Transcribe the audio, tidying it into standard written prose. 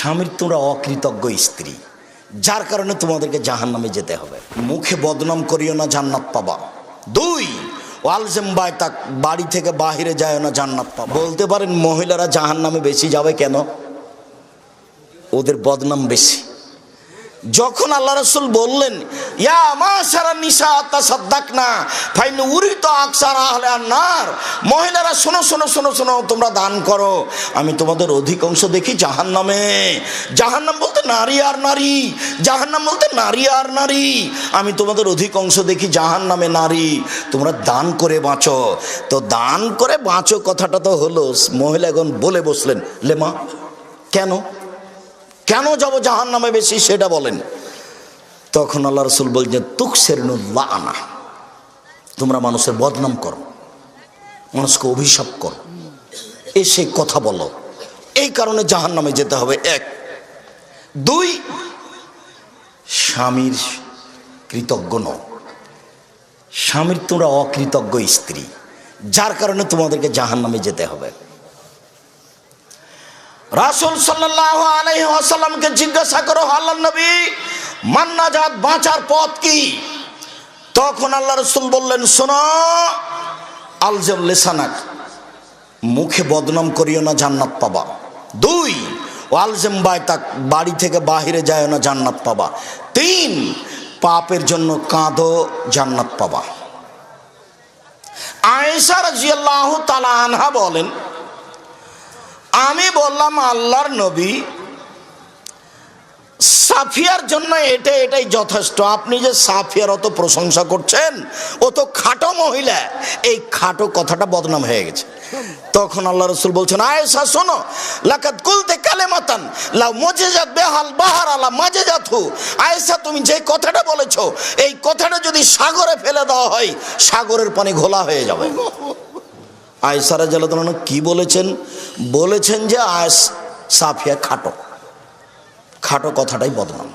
স্বামীর তোমরা অকৃতজ্ঞ স্ত্রী, যার কারণে তোমাদেরকে জাহান্নামে যেতে হবে। মুখে বদনাম করিও না, জান্নাত পাবা। 2, ওয়ালজেম বায়তাক, বাড়ি থেকে বাহিরে যায় না, জান্নাত পাবা। বলতে পারেন মহিলারা জাহান্নামে বেশি যাবে কেন? ওদের বদনাম বেশি। যখন আল্লাহ রাসূল বললেন ইয়া মাশারা নিসা তাসাদদাকনা ফাইন উরিদু আকসার আহলে আন-নার, মহিলারা শোনো শোনো শোনো শোনো, তোমরা দান করো, আমি তোমাদের অধিকাংশ দেখি জাহান্নামে। জাহান্নাম বলতে নারী আর নারী, জাহান্নাম বলতে নারী আর নারী, আমি তোমাদের অধিকাংশ দেখি জাহান্নামে নারী, তোমরা দান করে বাঁচো। তো দান করে বাঁচো কথাটা তো হলো, মহিলা এখন বলে বসলেন লেমা কেন কেন যাব জাহান্নামে বেশি, সেটা বলেন। তখন আল্লাহ রাসূল বলছেন তুকসিরুল্লাহ আনা, তোমরা মানুষের বদনাম করো, মানুষকে অভিশাপ করো, এসে কথা বলো, এই কারণে জাহান্নামে যেতে হবে। 1, 2, স্বামীর কৃতজ্ঞ নও, স্বামীর তোমরা অকৃতজ্ঞ স্ত্রী, যার কারণে তোমাদেরকে জাহান্নামে যেতে হবে। রাসূল সাল্লাল্লাহু আলাইহি ওয়াসাল্লামকে জিজ্ঞাসা করো আল্লাহর নবী মান্নাজাত, বাঁচার পথ কি? তখন আল্লাহ রাসূল বললেন শোনো, আলজাম লিসানাক, মুখে বদনাম করিও না, জান্নাত পাবা। 2, ওয়ালজাম বায়তাক, বাড়ি থেকে বাহিরে যায় না, জান্নাত পাবা। 3, পাপের জন্য কাঁদো, জান্নাত পাবা। আয়েশা রাদিয়াল্লাহু তাআলা আনহা বলেন আমি বললাম আল্লাহর নবী সাফিয়ার জন্য এটাই যথেষ্ট, আপনি যে সাফিয়ার অত প্রশংসা করছেন, ও তো খাটো মহিলা, এই খাটো কথাটা বদনাম হয়ে গেছে। তখন আল্লাহ রাসূল বলছেন আয়েশা শোনো, লাকাদ কুলতে কালেমাতান লাউ মুজিজাত বিহাল বাহার আলা মাজাজাতহু, আয়েশা তুমি যে কথাটা বলেছো, এই কথাটা যদি সাগরে ফেলে দেওয়া হয়, সাগরের পানি ঘোলা হয়ে যাবে। আয়েশা রাদিয়াল্লাহু আনহা কি বলেছেন? বলেছেন যে সাফিয়া খাটো, খাটো কথাটাই বদনাম।